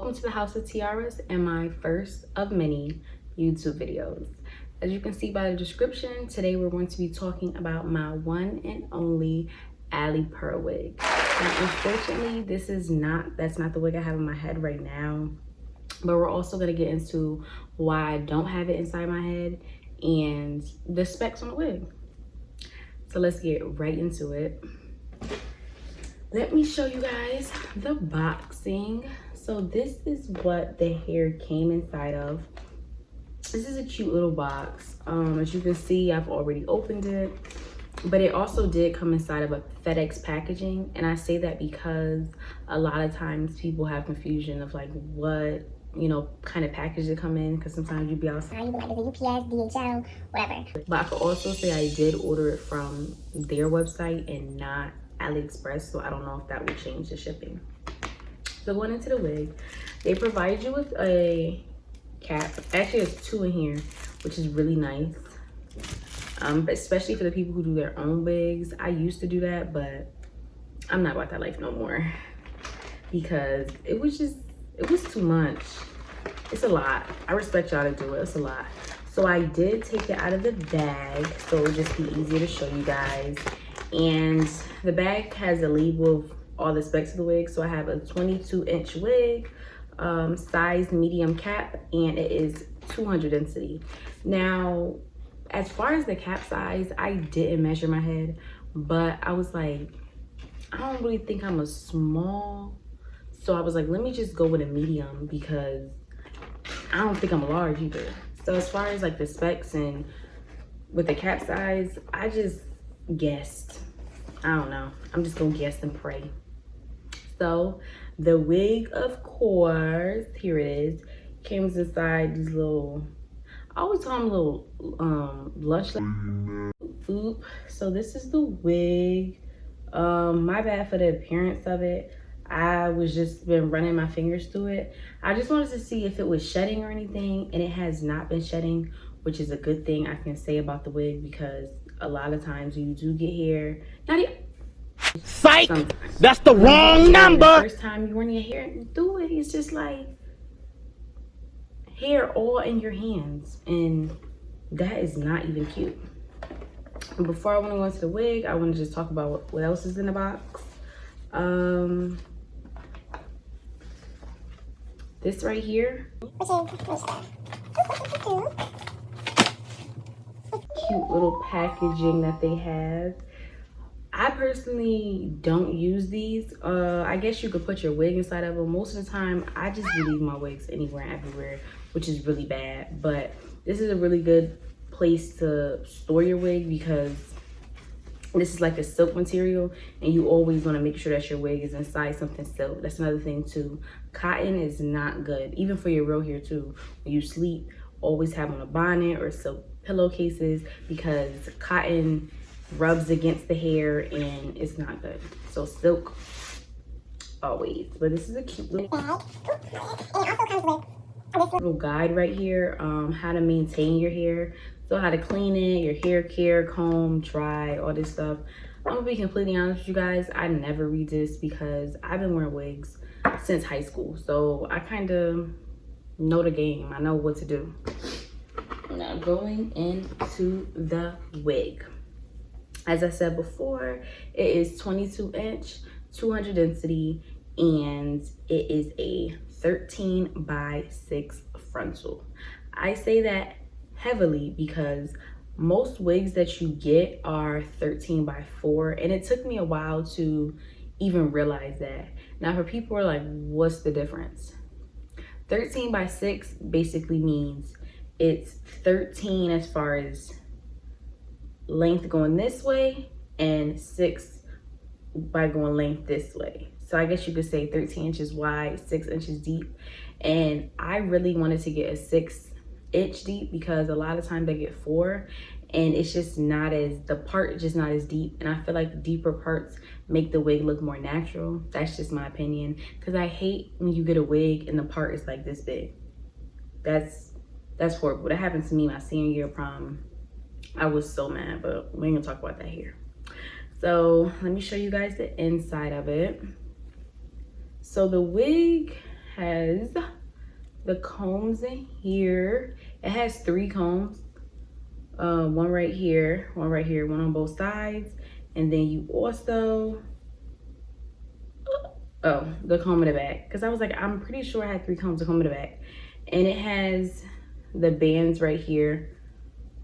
Welcome to the House of Tiaras and my first of many YouTube videos. As you can see by the description, today we're going to be talking about my one and only Alley Pearl wig. Now, unfortunately, that's not the wig I have in my head right now, but we're also going to get into why I don't have it inside my head and the specs on the wig. So let's get right into it. Let me show you guys the boxing. So this is what the hair came inside of. This is a cute little box. As you can see, I've already opened it, but it also did come inside of a FedEx packaging. And I say that because a lot of times people have confusion of like what, kind of package it come in, because sometimes you'd be outside, you be like, is it UPS, DHL, whatever. But I could also say I did order it from their website and not AliExpress, so I don't know if that would change the shipping. So going into the wig, they provide you with a cap. Actually, there's two in here, which is really nice. But especially for the people who do their own wigs. I used to do that, but I'm not about that life no more because it was too much. It's a lot. I respect y'all to do it. It's a lot. So I did take it out of the bag, so it would just be easier to show you guys. And the bag has a label of all the specs of the wig. So I have a 22-inch wig, size medium cap, and it is 200 density. Now, as far as the cap size, I didn't measure my head, but I was like, I don't really think I'm a small. So I was like, let me just go with a medium because I don't think I'm a large either. So as far as like the specs and with the cap size, I just guessed. I don't know. I'm just gonna guess and pray. So the wig, of course, here it is, came inside these little, I always call them little lunch. Oop. So this is the wig. My bad for the appearance of it. I was just been running my fingers through it. I just wanted to see if it was shedding or anything, and it has not been shedding, which is a good thing I can say about the wig, because a lot of times you do get hair. Not even psych. That's the wrong number. The first time you run your hair through it, it's just like hair all in your hands, and that is not even cute. And before I want to go into the wig, I want to just talk about what else is in the box. This right here, cute little packaging that they have. I personally don't use these. I guess you could put your wig inside of them. Most of the time, I just leave my wigs anywhere and everywhere, which is really bad. But this is a really good place to store your wig because this is like a silk material, and you always want to make sure that your wig is inside something silk. That's another thing too. Cotton is not good, even for your real hair too. When you sleep, always have on a bonnet or silk pillowcases, because cotton rubs against the hair and it's not good. So silk always. But this is a cute little guide right here, how to maintain your hair. So how to clean it, your hair care, comb, dry, all this stuff. I'm gonna be completely honest with you guys, I never read this because I've been wearing wigs since high school. So I kind of know the game. I know what to do. Now going into the wig. As I said before, it is 22-inch, 200 density, and it is a 13x6 frontal. I say that heavily because most wigs that you get are 13x4, and it took me a while to even realize that. Now for people who are like, what's the difference? 13x6 basically means it's 13 as far as length going this way and 6 by going length this way. So I guess you could say 13 inches wide, 6 inches deep. And I really wanted to get a 6-inch deep because a lot of times I get 4, and it's just not as, the part is just not as deep. And I feel like deeper parts make the wig look more natural. That's just my opinion, because I hate when you get a wig and the part is like this big. That's horrible. That happened to me my senior year of prom. I was so mad, but we ain't gonna talk about that here. So let me show you guys the inside of it. So the wig has the combs in here. It has 3 combs. One right here, one right here, one on both sides. And then you also, oh, the comb in the back. Because I was like, I'm pretty sure I had 3 combs to comb in the back. And it has the bands right here,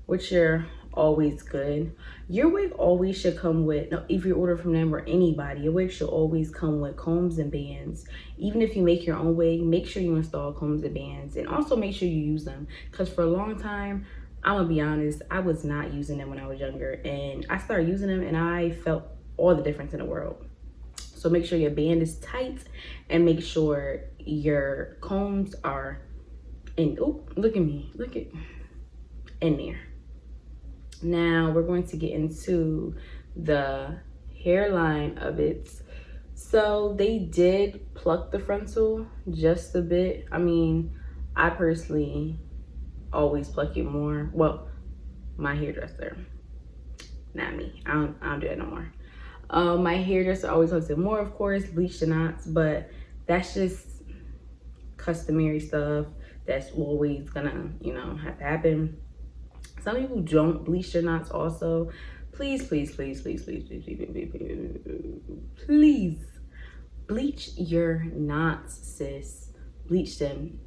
which are always good. Your wig always should come with, no, if you order from them or anybody, your wig should always come with combs and bands. Even if you make your own wig, make sure you install combs and bands, and also make sure you use them, because for a long time, I'm gonna be honest, I was not using them when I was younger, and I started using them and I felt all the difference in the world. So make sure your band is tight, and make sure your combs are in, oh, look at me, look at, in there. Now we're going to get into the hairline of it. So they did pluck the frontal just a bit. I mean, I personally always pluck it more. Well, my hairdresser, not me. I don't do that no more. My hairdresser always plucks it more, of course, bleach the knots, but that's just customary stuff that's always gonna, you know, have to happen. Some people don't bleach their knots also. Please, please, please, please, please, please, please, please, please, please bleach your knots, sis. Bleach them.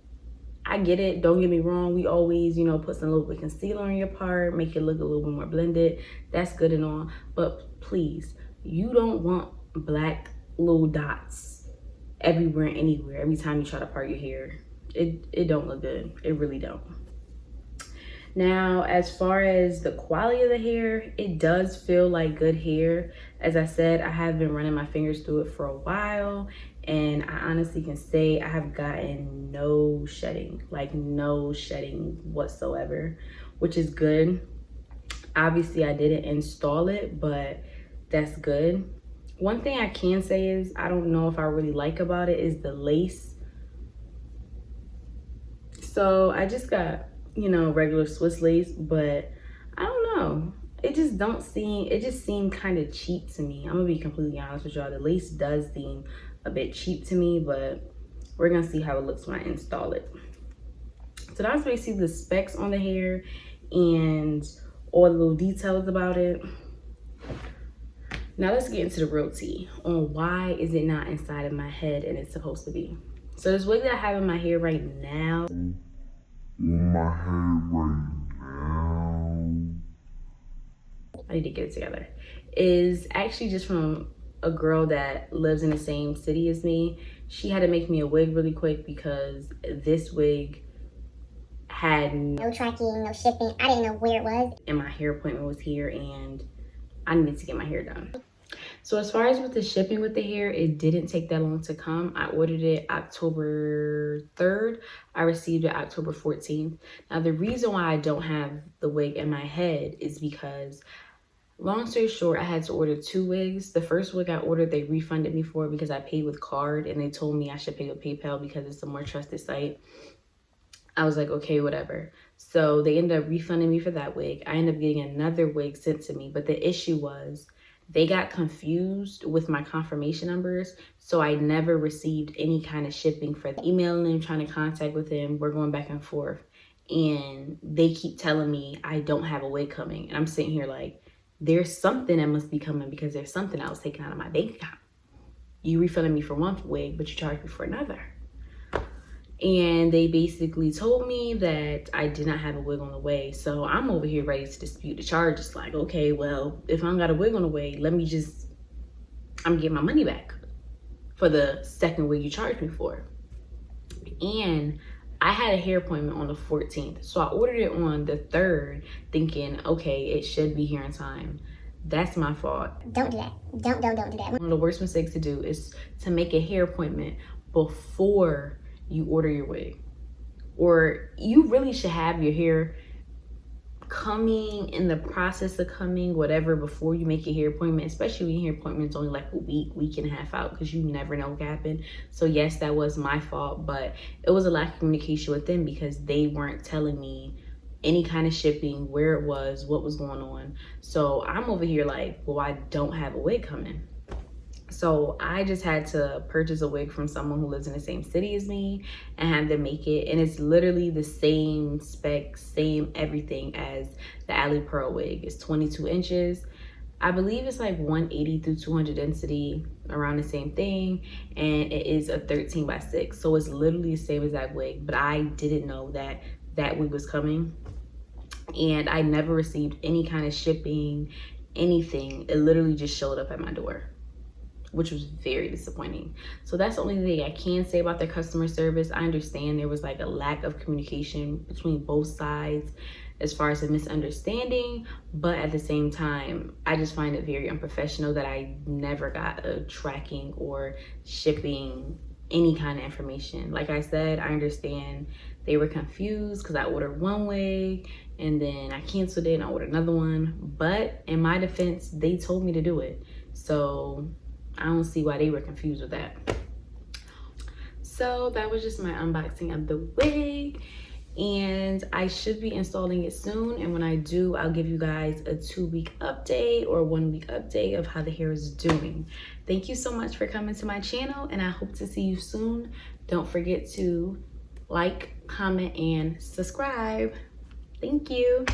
I get it, don't get me wrong. We always, you know, put some little bit of concealer on your part, make it look a little bit more blended. That's good and all. But please, you don't want black little dots everywhere and anywhere every time you try to part your hair. It don't look good. It really don't. Now, as far as the quality of the hair, it does feel like good hair. As I said, I have been running my fingers through it for a while, and I honestly can say I have gotten no shedding, like no shedding whatsoever, which is good. Obviously, I didn't install it, but that's good. One thing I can say is, I don't know if I really like about it, is the lace. So I just got, you know, regular Swiss lace, but I don't know. It just seemed kind of cheap to me. I'm gonna be completely honest with y'all. The lace does seem a bit cheap to me, but we're gonna see how it looks when I install it. So that's basically the specs on the hair and all the little details about it. Now let's get into the real tea on why is it not inside of my head and it's supposed to be. So this wig that I have in my hair right now, I need to get it together, is actually just from a girl that lives in the same city as me. She had to make me a wig really quick because this wig had no tracking, no shipping. I didn't know where it was. And my hair appointment was here and I needed to get my hair done. So as far as with the shipping with the hair, it didn't take that long to come. I ordered it October 3rd. I received it October 14th. Now the reason why I don't have the wig in my head is because, long story short, I had to order 2 wigs. The first wig I ordered, they refunded me for because I paid with card, and they told me I should pay with PayPal because it's a more trusted site. I was like, okay, whatever. So they ended up refunding me for that wig. I ended up getting another wig sent to me, but the issue was they got confused with my confirmation numbers, so I never received any kind of shipping for them. Emailing them, trying to contact with them, we're going back and forth, and they keep telling me I don't have a wig coming, and I'm sitting here like, there's something that must be coming because there's something I was taking out of my bank account. You refunded me for one wig, but you charged me for another. And they basically told me that I did not have a wig on the way. So I'm over here ready to dispute the charges. Like, okay, well, if I don't got a wig on the way, I'm getting my money back for the second wig you charged me for. And I had a hair appointment on the 14th. So I ordered it on the 3rd thinking, okay, it should be here in time. That's my fault. Don't do that. Don't do that. One of the worst mistakes to do is to make a hair appointment before you order your wig. Or you really should have your hair coming, in the process of coming, whatever, before you make your hair appointment, especially when your hair appointment's only like a week and a half out, because you never know what happened. So yes, that was my fault, but it was a lack of communication with them because they weren't telling me any kind of shipping, where it was, what was going on. So I'm over here like, well, I don't have a wig coming. So I just had to purchase a wig from someone who lives in the same city as me and have them make it. And it's literally the same spec, same everything as the Alley Pearl wig. It's 22 inches. I believe it's like 180 through 200 density, around the same thing. And it is a 13 by 6. So it's literally the same exact wig. But I didn't know that that wig was coming. And I never received any kind of shipping, anything. It literally just showed up at my door, which was very disappointing. So that's the only thing I can say about their customer service. I understand there was like a lack of communication between both sides as far as a misunderstanding, but at the same time, I just find it very unprofessional that I never got a tracking or shipping any kind of information. Like I said, I understand they were confused because I ordered one wig and then I canceled it and I ordered another one. But in my defense, they told me to do it. So I don't see why they were confused with that. So that was just my unboxing of the wig. And I should be installing it soon. And when I do, I'll give you guys a 2-week update or 1-week update of how the hair is doing. Thank you so much for coming to my channel and I hope to see you soon. Don't forget to like, comment, and subscribe. Thank you.